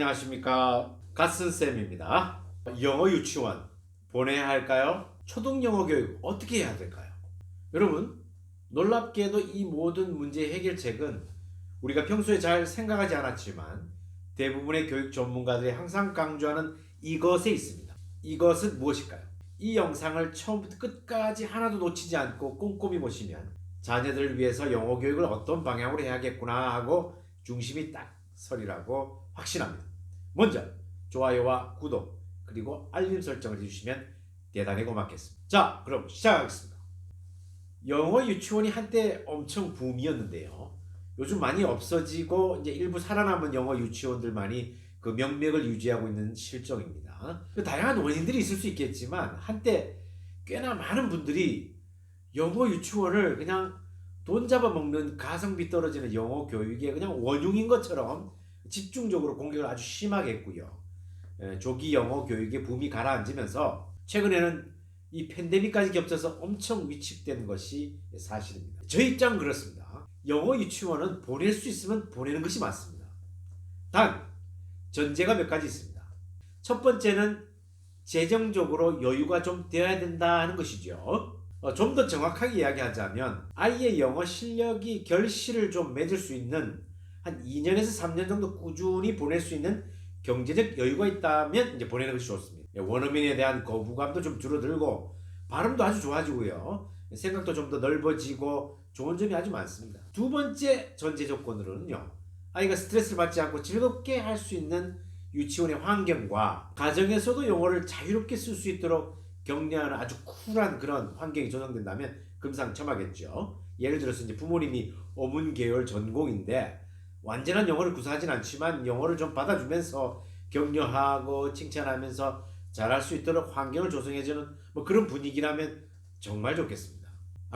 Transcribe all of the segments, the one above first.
안녕하십니까. 갓슨쌤입니다. 영어 유치원 보내야 할까요? 초등 영어 교육 어떻게 해야 될까요? 여러분, 놀랍게도 이 모든 문제 해결책은 우리가 평소에 잘 생각하지 않았지만 대부분의 교육 전문가들이 항상 강조하는 이것에 있습니다. 이것은 무엇일까요? 이 영상을 처음부터 끝까지 하나도 놓치지 않고 꼼꼼히 보시면 자녀들을 위해서 영어 교육을 어떤 방향으로 해야겠구나 하고 중심이 딱 서리라고 확신합니다. 먼저 좋아요와 구독 그리고 알림 설정을 해주시면 대단히 고맙겠습니다. 자, 그럼 시작하겠습니다. 영어 유치원이 한때 엄청 붐이었는데요. 요즘 많이 없어지고 이제 일부 살아남은 영어 유치원들만이 그 명맥을 유지하고 있는 실정입니다. 다양한 원인들이 있을 수 있겠지만 한때 꽤나 많은 분들이 영어 유치원을 그냥 돈 잡아먹는 가성비 떨어지는 영어 교육의 그냥 원흉인 것처럼 집중적으로 공격을 아주 심하게 했고요. 조기 영어 교육의 붐이 가라앉으면서 최근에는 이 팬데믹까지 겹쳐서 엄청 위축된 것이 사실입니다. 저 입장은 그렇습니다. 영어 유치원은 보낼 수 있으면 보내는 것이 맞습니다. 단 전제가 몇 가지 있습니다. 첫 번째는 재정적으로 여유가 좀 되어야 된다 하는 것이죠. 좀 더 정확하게 이야기하자면 아이의 영어 실력이 결실을 좀 맺을 수 있는 한 2년에서 3년 정도 꾸준히 보낼 수 있는 경제적 여유가 있다면 이제 보내는 것이 좋습니다. 원어민에 대한 거부감도 좀 줄어들고 발음도 아주 좋아지고요. 생각도 좀 더 넓어지고 좋은 점이 아주 많습니다. 두 번째 전제 조건으로는요. 아이가 스트레스를 받지 않고 즐겁게 할 수 있는 유치원의 환경과 가정에서도 영어를 자유롭게 쓸 수 있도록 격려하는 아주 쿨한 그런 환경이 조성된다면 금상첨화겠죠. 예를 들어서 이제 부모님이 어문 계열 전공인데 완전한 영어를 구사하진 않지만 영어를 좀 받아주면서 격려하고 칭찬하면서 잘할 수 있도록 환경을 조성해주는 뭐 그런 분위기라면 정말 좋겠습니다.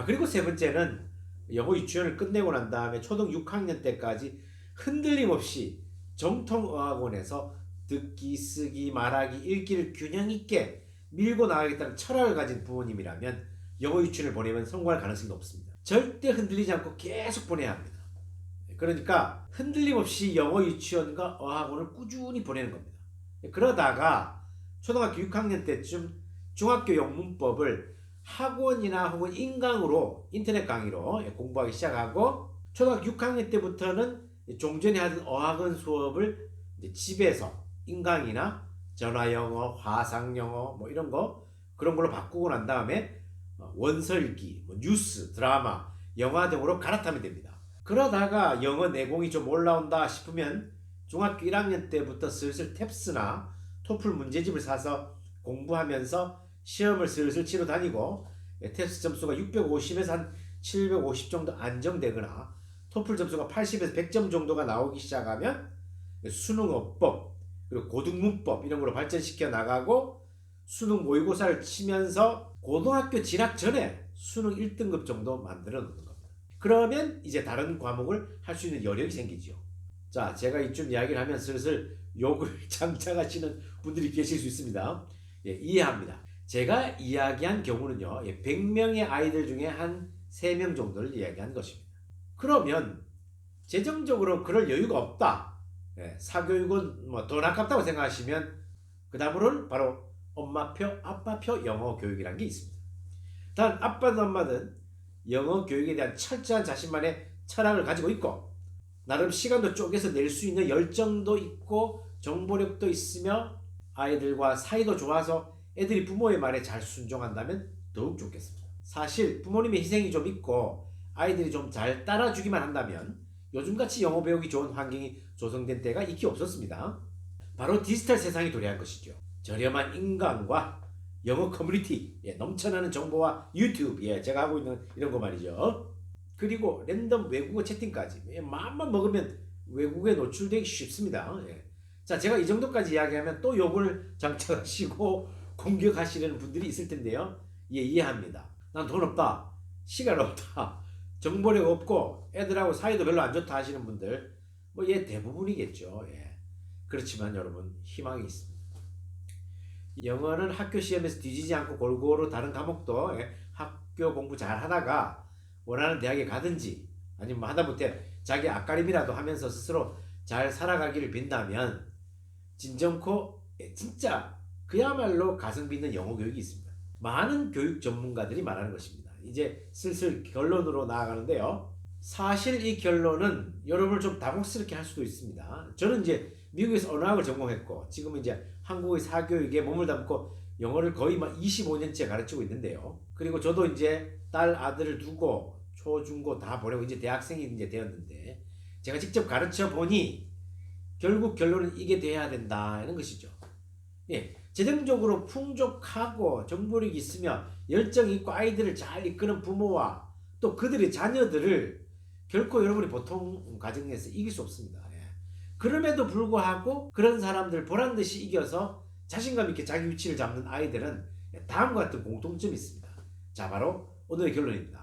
그리고 세 번째는 영어 유치원을 끝내고 난 다음에 초등 6학년 때까지 흔들림 없이 정통어학원에서 듣기, 쓰기, 말하기, 읽기를 균형 있게 밀고 나가겠다는 철학을 가진 부모님이라면 영어 유치원을 보내면 성공할 가능성이 높습니다. 절대 흔들리지 않고 계속 보내야 합니다. 그러니까 흔들림 없이 영어 유치원과 어학원을 꾸준히 보내는 겁니다. 그러다가 초등학교 6학년 때쯤 중학교 영문법을 학원이나 혹은 인강으로 인터넷 강의로 공부하기 시작하고 초등학교 6학년 때부터는 종전에 하던 어학원 수업을 집에서 인강이나 전화영어, 화상영어 뭐 이런 거 그런 걸로 바꾸고 난 다음에 원설기, 뉴스, 드라마, 영화 등으로 갈아타면 됩니다. 그러다가 영어 내공이 좀 올라온다 싶으면 중학교 1학년 때부터 슬슬 탭스나 토플 문제집을 사서 공부하면서 시험을 슬슬 치러 다니고 탭스 점수가 650에서 한 750 정도 안정되거나 토플 점수가 80에서 100점 정도가 나오기 시작하면 수능어법 그리고 고등문법 이런 걸로 발전시켜 나가고 수능 모의고사를 치면서 고등학교 진학 전에 수능 1등급 정도 만들어 놓는 겁니다. 그러면 이제 다른 과목을 할 수 있는 여력이 생기죠. 자, 제가 이쯤 이야기를 하면 슬슬 욕을 장착하시는 분들이 계실 수 있습니다. 이해합니다. 제가 이야기한 경우는요, 100명의 아이들 중에 한 3명 정도를 이야기한 것입니다. 그러면 재정적으로 그럴 여유가 없다. 사교육은 뭐 돈 아깝다고 생각하시면 그 다음으로는 바로 엄마표, 아빠표 영어 교육이라는 게 있습니다. 단 아빠든 엄마든 영어 교육에 대한 철저한 자신만의 철학을 가지고 있고 나름 시간도 쪼개서 낼 수 있는 열정도 있고 정보력도 있으며 아이들과 사이도 좋아서 애들이 부모의 말에 잘 순종한다면 더욱 좋겠습니다. 사실 부모님의 희생이 좀 있고 아이들이 좀 잘 따라주기만 한다면 요즘같이 영어 배우기 좋은 환경이 조성된 때가 익히 없었습니다. 바로 디지털 세상이 도래한 것이죠. 저렴한 인강과 영어 커뮤니티, 넘쳐나는 정보와 유튜브, 제가 하고 있는 이런 거 말이죠. 그리고 랜덤 외국어 채팅까지 마음만 먹으면 외국에 노출되기 쉽습니다. 자, 제가 이 정도까지 이야기하면 또 욕을 장착하시고 공격하시려는 분들이 있을 텐데요. 이해합니다. 난 돈 없다, 시간 없다, 정보력 없고 애들하고 사이도 별로 안 좋다 하시는 분들 대부분이겠죠. 그렇지만 여러분 희망이 있습니다. 영어는 학교 시험에서 뒤지지 않고 골고루 다른 과목도 학교 공부 잘 하다가 원하는 대학에 가든지 아니면 하다못해 자기 앞가림이라도 하면서 스스로 잘 살아가기를 빈다면 진정코 진짜 그야말로 가성비 있는 영어 교육이 있습니다. 많은 교육 전문가들이 말하는 것입니다. 이제 슬슬 결론으로 나아가는데요. 사실 이 결론은 여러분을 좀 당혹스럽게 할 수도 있습니다. 저는 이제 미국에서 언어학을 전공했고 지금은 이제 한국의 사교육에 몸을 담고 영어를 거의 막 25년째 가르치고 있는데요. 그리고 저도 이제 딸 아들을 두고 초, 중고 다 보내고 이제 대학생이 이제 되었는데 제가 직접 가르쳐 보니 결국 결론은 이게 돼야 된다는 것이죠. 예, 재정적으로 풍족하고 정보력이 있으며 열정이 있고 아이들을 잘 이끄는 부모와 또 그들의 자녀들을 결코 여러분이 보통 가정에서 이길 수 없습니다. 예. 그럼에도 불구하고 그런 사람들 보란듯이 이겨서 자신감 있게 자기 위치를 잡는 아이들은 다음과 같은 공통점이 있습니다. 자, 바로 오늘의 결론입니다.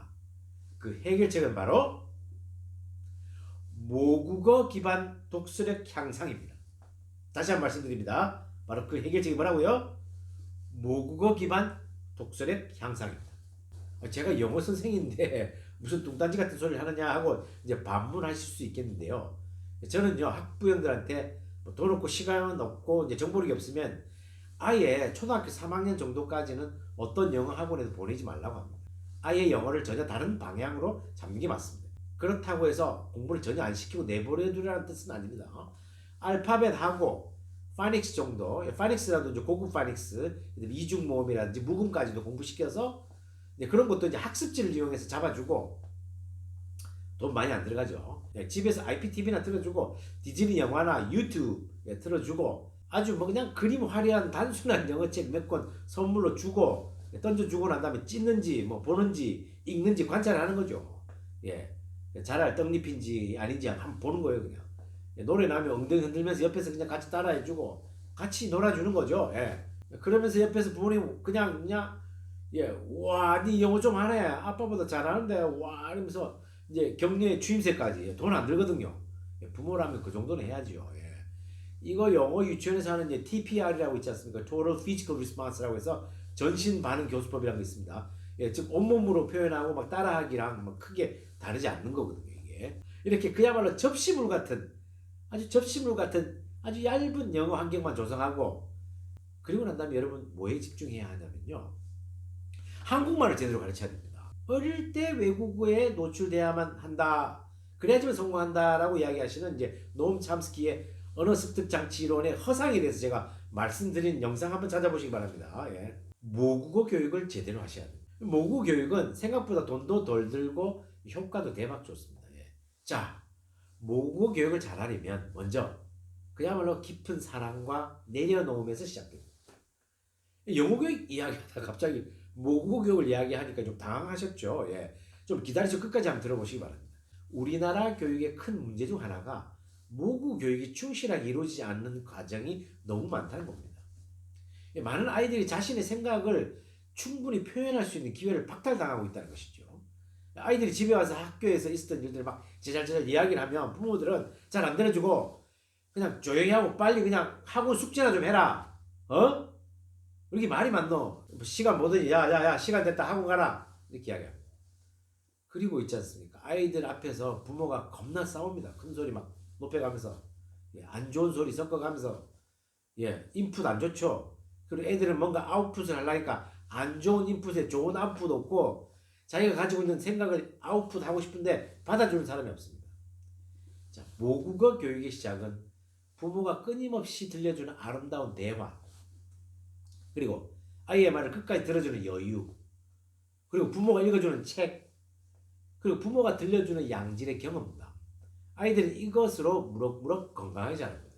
그 해결책은 바로 모국어 기반 독서력 향상입니다. 다시 한번 말씀드립니다. 바로 그 해결책이 뭐라고요? 모국어 기반 독서력 향상입니다. 제가 영어 선생인데 무슨 뚱딴지 같은 소리를 하느냐 하고 이제 반문하실 수 있겠는데요. 저는요 학부형들한테 돈 없고 시간 없고 이제 정보력이 없으면 아예 초등학교 3학년 정도까지는 어떤 영어 학원에도 보내지 말라고 합니다. 아예 영어를 전혀 다른 방향으로 잡는 게 맞습니다. 그렇다고 해서 공부를 전혀 안 시키고 내버려 두라는 뜻은 아닙니다. 알파벳하고 파닉스 정도, 파닉스라도 이제 고급 파닉스, 이중 모음이라든지 묵음까지도 공부시켜서 그런 것도 이제 학습지를 이용해서 잡아주고 돈 많이 안 들어가죠. 집에서 IPTV나 틀어주고 디즈니 영화나 유튜브 틀어주고 아주 뭐 그냥 그림 화려한 단순한 영어책 몇 권 선물로 주고 던져주고 난 다음에 찢는지 뭐 보는지 읽는지 관찰하는 거죠. 예, 잘할 떡잎인지 아닌지 한번 보는 거예요 그냥. 노래 나면 엉덩이 흔들면서 옆에서 그냥 같이 따라해주고 같이 놀아주는 거죠. 예. 그러면서 옆에서 부모님 그냥 예, 와, 니 영어 좀 하네. 아빠보다 잘하는데 와 이러면서 이제 격려의 추임새까지 돈 안 들거든요. 부모라면 그 정도는 해야죠. 예. 이거 영어 유치원에서 하는 이제 TPR이라고 있지 않습니까? Total Physical Response라고 해서 전신 반응 교수법이라는 게 있습니다. 예, 즉 온몸으로 표현하고 막 따라하기랑 막 크게 다르지 않는 거거든요. 이게 이렇게 그야말로 접시물 같은 아주 얇은 영어 환경만 조성하고 그리고 난 다음에 여러분 뭐에 집중해야 하냐면요. 한국말을 제대로 가르쳐야 됩니다. 어릴 때 외국어에 노출돼야만 한다. 그래야지만 성공한다라고 이야기하시는 이제 노엄 참스키의 언어 습득 장치 이론의 허상에 대해서 제가 말씀드린 영상 한번 찾아보시기 바랍니다. 예. 모국어 교육을 제대로 하셔야 됩니다. 모국어 교육은 생각보다 돈도 덜 들고 효과도 대박 좋습니다. 예. 자, 모국어 교육을 잘하려면 먼저 그야말로 깊은 사랑과 내려놓음에서 시작됩니다. 영어 교육 이야기하다가 갑자기 모국어 교육을 이야기하니까 좀 당황하셨죠. 예. 좀 기다리셔 끝까지 한번 들어보시기 바랍니다. 우리나라 교육의 큰 문제 중 하나가 모국어 교육이 충실하게 이루어지지 않는 과정이 너무 많다는 겁니다. 많은 아이들이 자신의 생각을 충분히 표현할 수 있는 기회를 박탈당하고 있다는 것이죠. 아이들이 집에 와서 학교에서 있었던 일들을 막 제잘제잘 이야기를 하면 부모들은 잘 안 들어주고 그냥 조용히 하고 빨리 그냥 학원 숙제나 좀 해라. 어? 이렇게 말이 많노. 시간 뭐든지 야야야 시간 됐다 학원 가라. 이렇게 이야기합니다. 그리고 있지 않습니까? 아이들 앞에서 부모가 겁나 싸웁니다. 큰 소리 막 높여가면서 안 좋은 소리 섞어가면서 인풋 안 좋죠. 그리고 애들은 뭔가 아웃풋을 하려니까 안 좋은 인풋에 좋은 아웃풋 없고 자기가 가지고 있는 생각을 아웃풋 하고 싶은데 받아주는 사람이 없습니다. 자, 모국어 교육의 시작은 부모가 끊임없이 들려주는 아름다운 대화 그리고 아이의 말을 끝까지 들어주는 여유 그리고 부모가 읽어주는 책 그리고 부모가 들려주는 양질의 경험입니다. 아이들은 이것으로 무럭무럭 건강하게 자랍니다.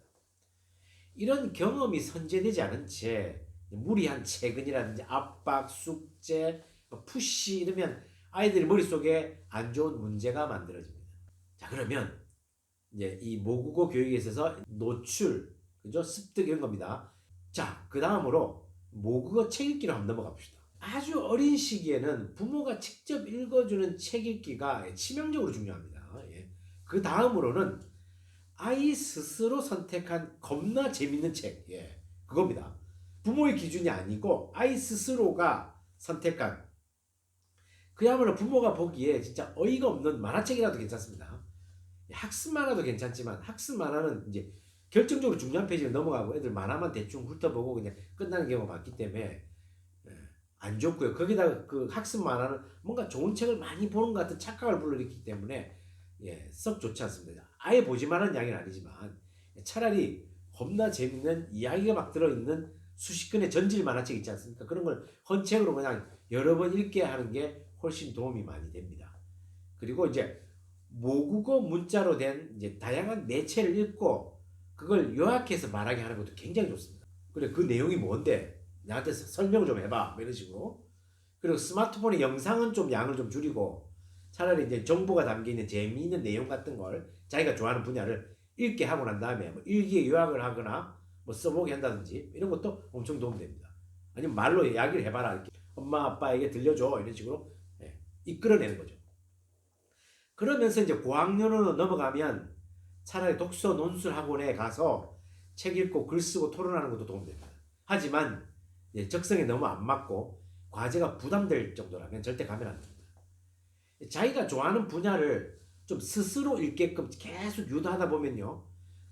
이런 경험이 선제되지 않은 채 무리한 체근이라든지 압박, 숙제, 푸시 이러면 아이들의 머릿속에 안 좋은 문제가 만들어집니다. 자, 그러면 이제 이 모국어 교육에 있어서 노출, 그죠? 습득 이런 겁니다. 자, 그 다음으로 모국어 책 읽기로 한번 넘어가 봅시다. 아주 어린 시기에는 부모가 직접 읽어주는 책 읽기가 치명적으로 중요합니다. 예. 그 다음으로는 아이 스스로 선택한 겁나 재밌는 책, 그겁니다. 부모의 기준이 아니고 아이 스스로가 선택한 그야말로 부모가 보기에 진짜 어이가 없는 만화책이라도 괜찮습니다. 학습 만화도 괜찮지만 학습 만화는 이제 결정적으로 중요한 페이지를 넘어가고 애들 만화만 대충 훑어보고 그냥 끝나는 경우가 많기 때문에 안 좋고요. 거기다가 그 학습 만화는 뭔가 좋은 책을 많이 보는 것 같은 착각을 불러일으키기 때문에 썩 좋지 않습니다. 아예 보지 말라는 이야기는 아니지만 차라리 겁나 재밌는 이야기가 막 들어있는 수십 권의 전질 만화책 있지 않습니까? 그런 걸 헌책으로 그냥 여러 번 읽게 하는 게 훨씬 도움이 많이 됩니다. 그리고 이제 모국어 문자로 된 이제 다양한 매체를 읽고 그걸 요약해서 말하게 하는 것도 굉장히 좋습니다. 그래 그 내용이 뭔데? 나한테 설명 좀 해봐. 이런 식으로. 그리고 스마트폰의 영상은 좀 양을 좀 줄이고 차라리 이제 정보가 담겨있는 재미있는 내용 같은 걸 자기가 좋아하는 분야를 읽게 하고 난 다음에 뭐 일기에 요약을 하거나 뭐 써보게 한다든지 이런 것도 엄청 도움됩니다. 아니면 말로 이야기를 해봐라. 이렇게 엄마 아빠에게 들려줘. 이런 식으로 이끌어내는 거죠. 그러면서 이제 고학년으로 넘어가면 차라리 독서 논술 학원에 가서 책 읽고 글 쓰고 토론하는 것도 도움됩니다. 하지만 적성에 너무 안 맞고 과제가 부담될 정도라면 절대 가면 안 됩니다. 자기가 좋아하는 분야를 좀 스스로 읽게끔 계속 유도하다 보면요.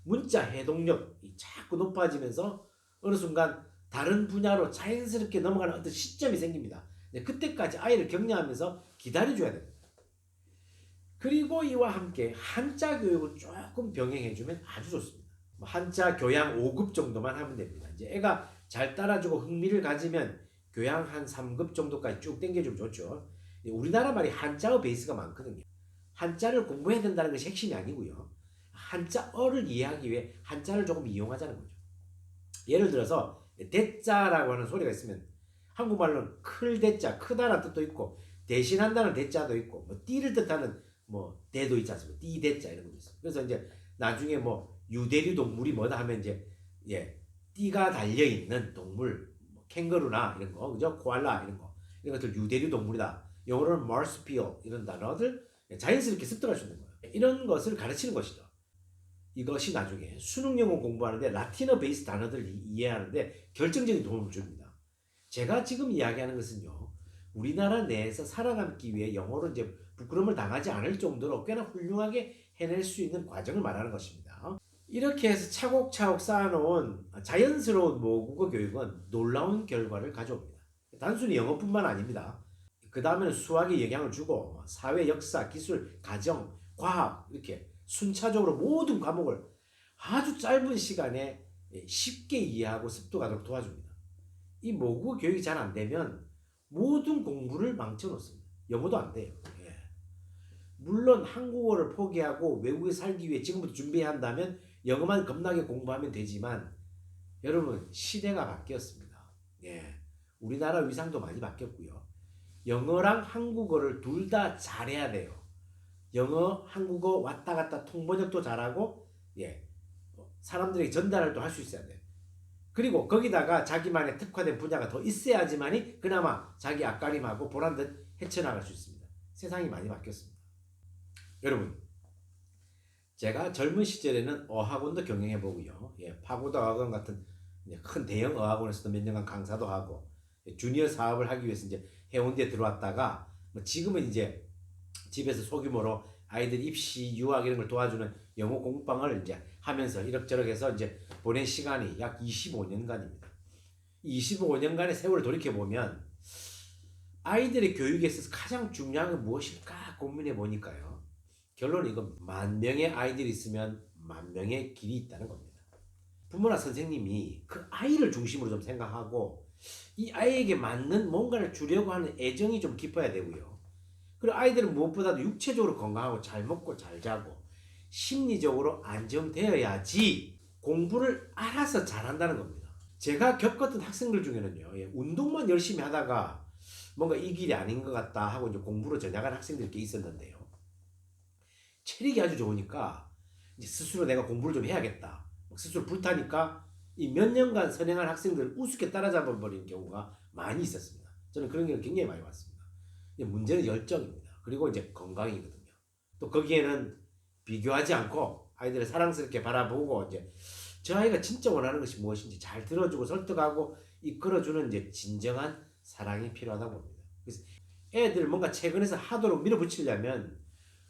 문자 해독력이 자꾸 높아지면서 어느 순간 다른 분야로 자연스럽게 넘어가는 어떤 시점이 생깁니다. 그때까지 아이를 격려하면서 기다려줘야 됩니다. 그리고 이와 함께 한자 교육을 조금 병행해주면 아주 좋습니다. 한자 교양 5급 정도만 하면 됩니다. 이제 애가 잘 따라주고 흥미를 가지면 교양 한 3급 정도까지 쭉 당겨주면 좋죠. 우리나라 말이 한자어 베이스가 많거든요. 한자를 공부해야 된다는 것이 핵심이 아니고요. 한자어를 이해하기 위해 한자를 조금 이용하자는 거죠. 예를 들어서 대자라고 하는 소리가 있으면 한국말로는 클 대자, 크다라는 뜻도 있고 대신한다는 대자도 있고 뭐 띠를 뜻하는 뭐 대도 있지 않습니까? 띠 대자 이런 것도 있어요. 그래서 이제 나중에 뭐 유대류 동물이 뭐다 하면 이제 띠가 달려 있는 동물, 뭐 캥거루나 이런 거, 그죠? 코알라 이런 것들 유대류 동물이다. 영어로는 marsupial 이런 단어들 자연스럽게 습득할 수 있는 거예요. 이런 것을 가르치는 것이죠. 이것이 나중에 수능 영어 공부하는데 라틴어 베이스 단어들 이해하는데 결정적인 도움을 줍니다. 제가 지금 이야기하는 것은요. 우리나라 내에서 살아남기 위해 영어로 이제 부끄러움을 당하지 않을 정도로 꽤나 훌륭하게 해낼 수 있는 과정을 말하는 것입니다. 이렇게 해서 차곡차곡 쌓아놓은 자연스러운 모국어 교육은 놀라운 결과를 가져옵니다. 단순히 영어뿐만 아닙니다. 그 다음에는 수학에 영향을 주고 사회, 역사, 기술, 가정, 과학 이렇게 순차적으로 모든 과목을 아주 짧은 시간에 쉽게 이해하고 습득하도록 도와줍니다. 이 모국어 교육이 잘 안 되면 모든 공부를 망쳐놓습니다. 영어도 안 돼요. 물론 한국어를 포기하고 외국에 살기 위해 지금부터 준비해야 한다면 영어만 겁나게 공부하면 되지만 여러분 시대가 바뀌었습니다. 우리나라 위상도 많이 바뀌었고요. 영어랑 한국어를 둘 다 잘해야 돼요. 영어, 한국어 왔다 갔다 통번역도 잘하고 사람들에게 전달을 또 할 수 있어야 돼요. 그리고 거기다가 자기만의 특화된 분야가 더 있어야지만이 그나마 자기 앞가림하고 보란듯 헤쳐나갈 수 있습니다. 세상이 많이 바뀌었습니다. 여러분 제가 젊은 시절에는 어학원도 경영해보고요. 파고다 어학원 같은 큰 대형 어학원에서도 몇 년간 강사도 하고 주니어 사업을 하기 위해서 이제 해운대에 들어왔다가 지금은 이제 집에서 소규모로 아이들 입시, 유학 이런 걸 도와주는 영어 공부방을 이제 하면서 이럭저럭 해서 이제 보낸 시간이 약 25년간입니다. 25년간의 세월을 돌이켜보면 아이들의 교육에 있어서 가장 중요한 건 무엇일까 고민해 보니까요. 결론은 이건 10,000명의 아이들이 있으면 10,000명의 길이 있다는 겁니다. 부모나 선생님이 그 아이를 중심으로 좀 생각하고 이 아이에게 맞는 뭔가를 주려고 하는 애정이 좀 깊어야 되고요. 그리고 아이들은 무엇보다도 육체적으로 건강하고 잘 먹고 잘 자고 심리적으로 안정되어야지 공부를 알아서 잘한다는 겁니다. 제가 겪었던 학생들 중에는요, 운동만 열심히 하다가 뭔가 이 길이 아닌 것 같다 하고 이제 공부로 전향한 학생들이 꽤 있었는데요. 체력이 아주 좋으니까 이제 스스로 내가 공부를 좀 해야겠다. 스스로 불타니까 이 몇 년간 선행한 학생들을 우습게 따라잡아 버리는 경우가 많이 있었습니다. 저는 그런 경우 굉장히 많이 봤습니다. 문제는 열정입니다. 그리고 이제 건강이거든요. 또 거기에는 비교하지 않고 아이들을 사랑스럽게 바라보고 이제 저 아이가 진짜 원하는 것이 무엇인지 잘 들어주고 설득하고 이끌어주는 이제 진정한 사랑이 필요하다고 봅니다. 그래서 애들 뭔가 최근에서 하도록 밀어붙이려면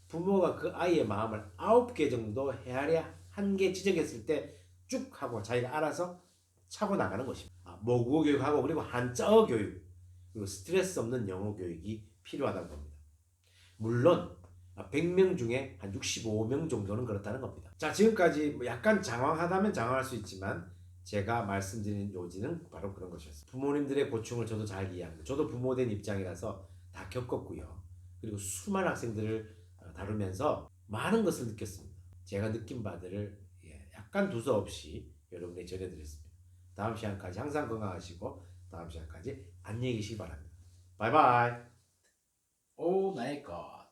부모가 그 아이의 마음을 9개 정도 헤아려 한 개 지적했을 때 쭉 하고 자기가 알아서 차고 나가는 것입니다. 모국어 교육하고 그리고 한자어 교육 그리고 스트레스 없는 영어 교육이 필요하다는 겁니다. 물론 100명 중에 한 65명 정도는 그렇다는 겁니다. 자, 지금까지 약간 장황하다면 장황할 수 있지만 제가 말씀드린 요지는 바로 그런 것이었습니다. 부모님들의 고충을 저도 잘 이해합니다. 저도 부모된 입장이라서 다 겪었고요. 그리고 수많은 학생들을 다루면서 많은 것을 느꼈습니다. 제가 느낀 바들을 약간 두서없이 여러분에게 전해드렸습니다. 다음 시간까지 항상 건강하시고 다음 시간까지 안녕히 계시기 바랍니다. 바이바이. 오 마이 갓.